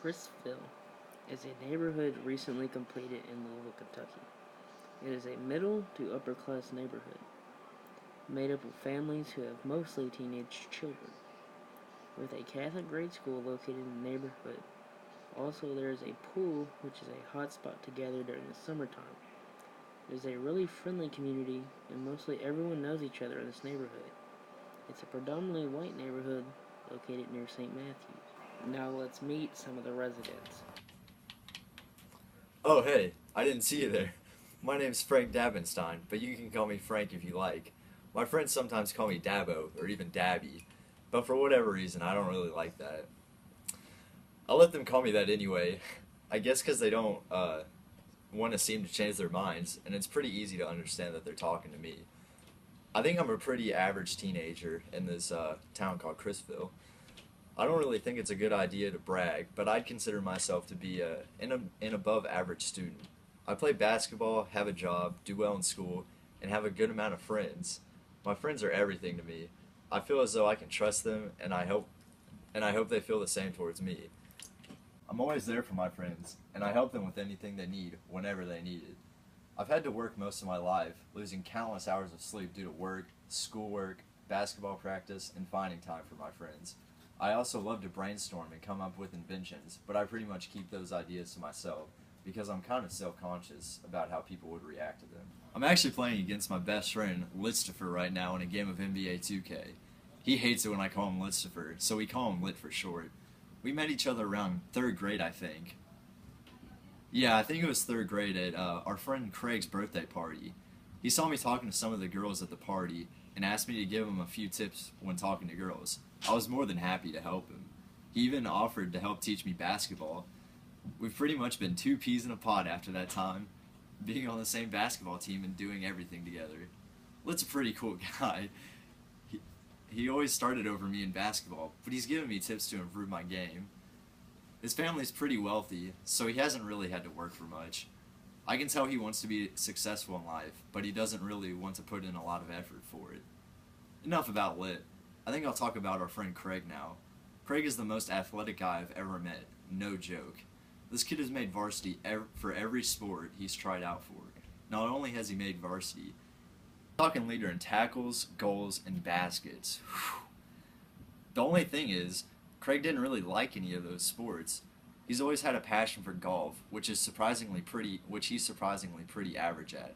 Crispville is a neighborhood recently completed in Louisville, Kentucky. It is a middle to upper class neighborhood made up of families who have mostly teenage children, with a Catholic grade school located in the neighborhood. Also, there is a pool, which is a hot spot to gather during the summertime. It is a really friendly community, and mostly everyone knows each other in this neighborhood. It's a predominantly white neighborhood located near St. Matthews. Now let's meet some of the residents. Oh, hey, I didn't see you there. My name's Frank Davenstein, but you can call me Frank if you like. My friends sometimes call me Dabo, or even Dabby, but for whatever reason, I don't really like that. I'll let them call me that anyway. I guess because they don't want to seem to change their minds, and it's pretty easy to understand that they're talking to me. I think I'm a pretty average teenager in this town called Crispville. I don't really think it's a good idea to brag, but I'd consider myself to be an above average student. I play basketball, have a job, do well in school, and have a good amount of friends. My friends are everything to me. I feel as though I can trust them, and I hope they feel the same towards me. I'm always there for my friends, and I help them with anything they need whenever they need it. I've had to work most of my life, losing countless hours of sleep due to work, schoolwork, basketball practice, and finding time for my friends. I also love to brainstorm and come up with inventions, but I pretty much keep those ideas to myself because I'm kind of self-conscious about how people would react to them. I'm actually playing against my best friend, Litstifer, right now in a game of NBA 2K. He hates it when I call him Litstifer, so we call him Lit for short. We met each other around 3rd grade, I think. Yeah, I think it was 3rd grade at our friend Craig's birthday party. He saw me talking to some of the girls at the party and asked me to give him a few tips when talking to girls. I was more than happy to help him. He even offered to help teach me basketball. We've pretty much been two peas in a pod after that time, being on the same basketball team and doing everything together. Lit's a pretty cool guy. He always started over me in basketball, but he's given me tips to improve my game. His family's pretty wealthy, so he hasn't really had to work for much. I can tell he wants to be successful in life, but he doesn't really want to put in a lot of effort for it. Enough about Lit. I think I'll talk about our friend Craig now. Craig is the most athletic guy I've ever met, no joke. This kid has made varsity for every sport he's tried out for. Not only has he made varsity, he's talking leader in tackles, goals, and baskets. Whew. The only thing is, Craig didn't really like any of those sports. He's always had a passion for golf, which he's surprisingly pretty average at.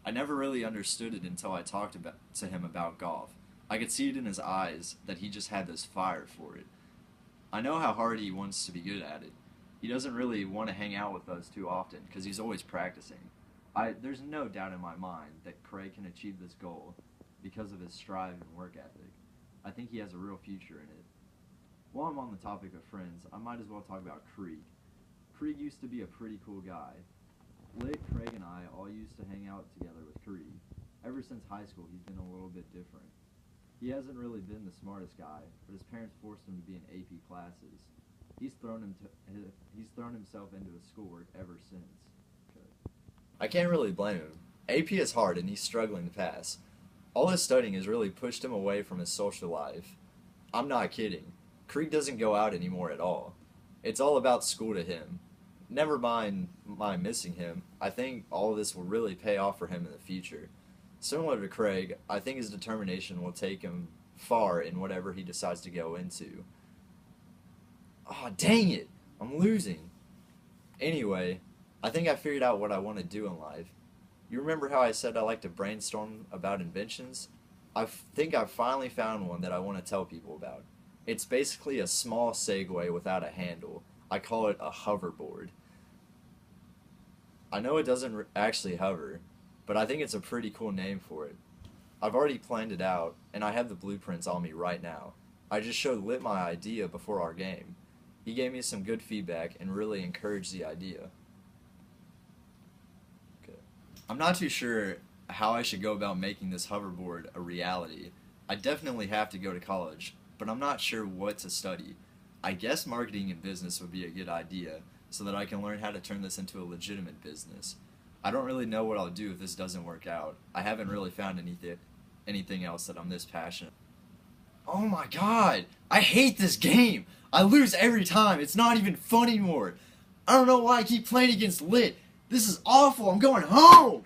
I never really understood it until I talked to him about golf. I could see it in his eyes that he just had this fire for it. I know how hard he wants to be good at it. He doesn't really want to hang out with us too often because he's always practicing. There's no doubt in my mind that Craig can achieve this goal because of his strive and work ethic. I think he has a real future in it. While I'm on the topic of friends, I might as well talk about Krieg. Krieg used to be a pretty cool guy. Lit, Craig, and I all used to hang out together with Krieg. Ever since high school, he's been a little bit different. He hasn't really been the smartest guy, but his parents forced him to be in AP classes. He's thrown himself into his schoolwork ever since. I can't really blame him. AP is hard and he's struggling to pass. All his studying has really pushed him away from his social life. I'm not kidding. Krieg doesn't go out anymore at all. It's all about school to him. Never mind my missing him, I think all of this will really pay off for him in the future. Similar to Craig, I think his determination will take him far in whatever he decides to go into. Aw, dang it! I'm losing. Anyway, I think I figured out what I want to do in life. You remember how I said I like to brainstorm about inventions? I think I've finally found one that I want to tell people about. It's basically a small Segway without a handle. I call it a hoverboard. I know it doesn't actually hover, but I think it's a pretty cool name for it. I've already planned it out, and I have the blueprints on me right now. I just showed Lit my idea before our game. He gave me some good feedback and really encouraged the idea. Okay. I'm not too sure how I should go about making this hoverboard a reality. I definitely have to go to college, but I'm not sure what to study. I guess marketing and business would be a good idea, so that I can learn how to turn this into a legitimate business. I don't really know what I'll do if this doesn't work out. I haven't really found anything else that I'm this passionate. Oh my god, I hate this game. I lose every time. It's not even fun anymore. I don't know why I keep playing against Lit. This is awful. I'm going home.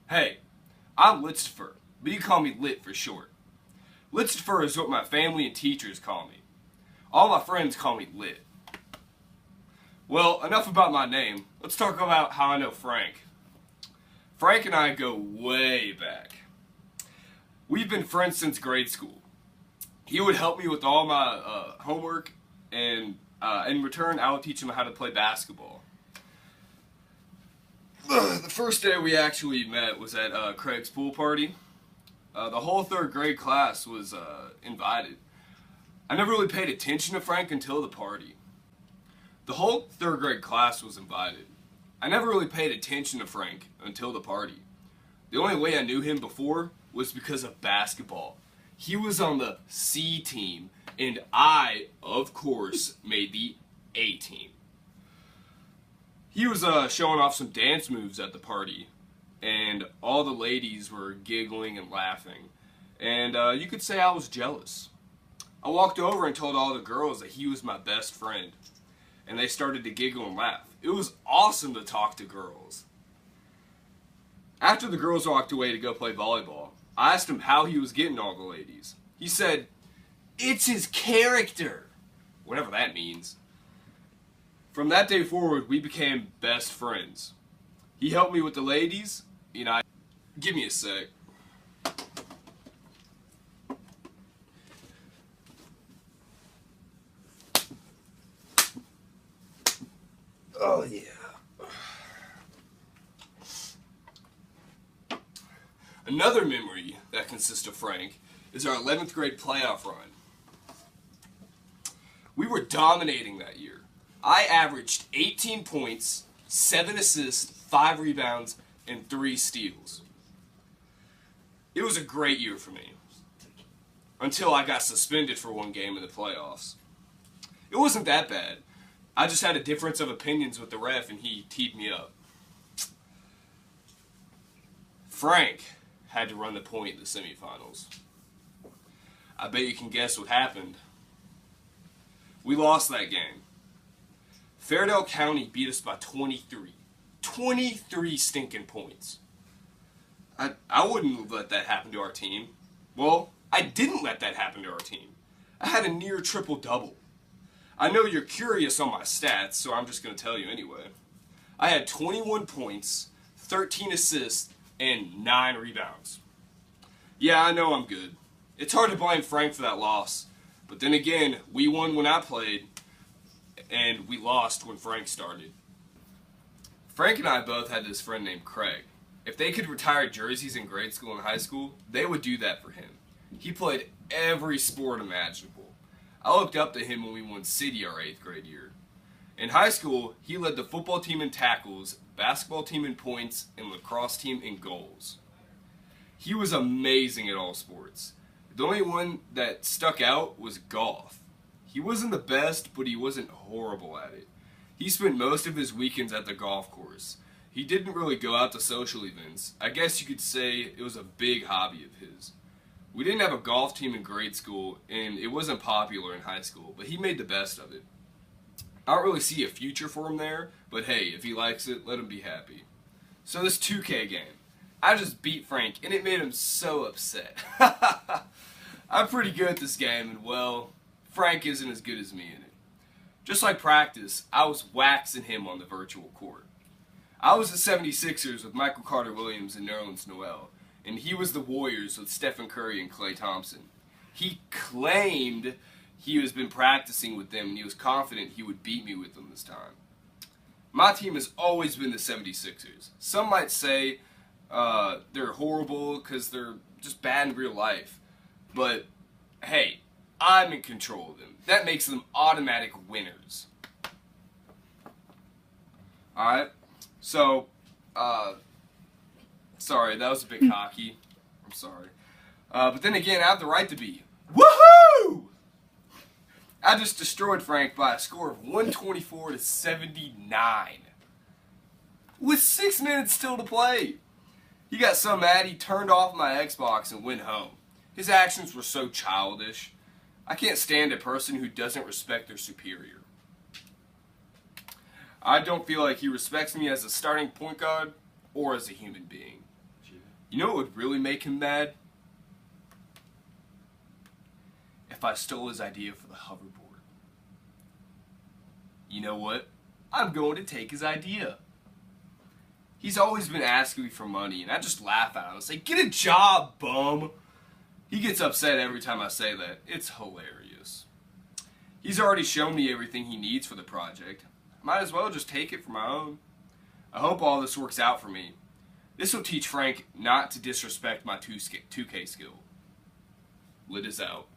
Hey, I'm Litstifer, but you call me Lit for short. Litstifer is what my family and teachers call me. All my friends call me Lit. Well, enough about my name. Let's talk about how I know Frank. Frank and I go way back. We've been friends since grade school. He would help me with all my homework, and in return, I would teach him how to play basketball. The first day we actually met was at Craig's pool party. The whole third grade class was invited. I never really paid attention to Frank until the party. The whole third grade class was invited. I never really paid attention to Frank until the party. The only way I knew him before was because of basketball. He was on the C team, and I, of course, made the A team. He was showing off some dance moves at the party, and all the ladies were giggling and laughing, and you could say I was jealous. I walked over and told all the girls that he was my best friend, and they started to giggle and laugh. It was awesome to talk to girls. After the girls walked away to go play volleyball, I asked him how he was getting all the ladies. He said, "It's his character," whatever that means. From that day forward, we became best friends. He helped me with the ladies, and I... Give me a sec. Oh, yeah. Another memory that consists of Frank is our 11th grade playoff run. We were dominating that year. I averaged 18 points, 7 assists, 5 rebounds, and 3 steals. It was a great year for me, until I got suspended for one game in the playoffs. It wasn't that bad. I just had a difference of opinions with the ref, and he teed me up. Frank had to run the point in the semifinals. I bet you can guess what happened. We lost that game. Fairdale County beat us by 23. 23 stinking points. I wouldn't let that happen to our team. Well, I didn't let that happen to our team. I had a near triple-double. I know you're curious on my stats, so I'm just going to tell you anyway. I had 21 points, 13 assists, and 9 rebounds. Yeah, I know I'm good. It's hard to blame Frank for that loss. But then again, we won when I played, and we lost when Frank started. Frank and I both had this friend named Craig. If they could retire jerseys in grade school and high school, they would do that for him. He played every sport imaginable. I looked up to him when we won city our 8th grade year. In high school, he led the football team in tackles, basketball team in points, and lacrosse team in goals. He was amazing at all sports. The only one that stuck out was golf. He wasn't the best, but he wasn't horrible at it. He spent most of his weekends at the golf course. He didn't really go out to social events. I guess you could say it was a big hobby of his. We didn't have a golf team in grade school, and it wasn't popular in high school, but he made the best of it. I don't really see a future for him there, but hey, if he likes it, let him be happy. So this 2K game, I just beat Frank, and it made him so upset. I'm pretty good at this game, and well, Frank isn't as good as me in it. Just like practice, I was waxing him on the virtual court. I was the 76ers with Michael Carter-Williams and Nerlens Noel, and he was the Warriors with Stephen Curry and Klay Thompson. He claimed he has been practicing with them, and he was confident he would beat me with them this time. My team has always been the 76ers. Some might say they're horrible because they're just bad in real life. But, hey, I'm in control of them. That makes them automatic winners. Alright, so, sorry, that was a bit cocky. I'm sorry. But then again, I have the right to be. Woohoo! I just destroyed Frank by a score of 124 to 79. With 6 minutes still to play. He got so mad he turned off my Xbox and went home. His actions were so childish. I can't stand a person who doesn't respect their superior. I don't feel like he respects me as a starting point guard or as a human being. You know what would really make him mad? If I stole his idea for the hoverboard. You know what? I'm going to take his idea. He's always been asking me for money, and I just laugh at him and say, "Get a job, bum!" He gets upset every time I say that. It's hilarious. He's already shown me everything he needs for the project. Might as well just take it for my own. I hope all this works out for me. This will teach Frank not to disrespect my 2K skill. Lit is out.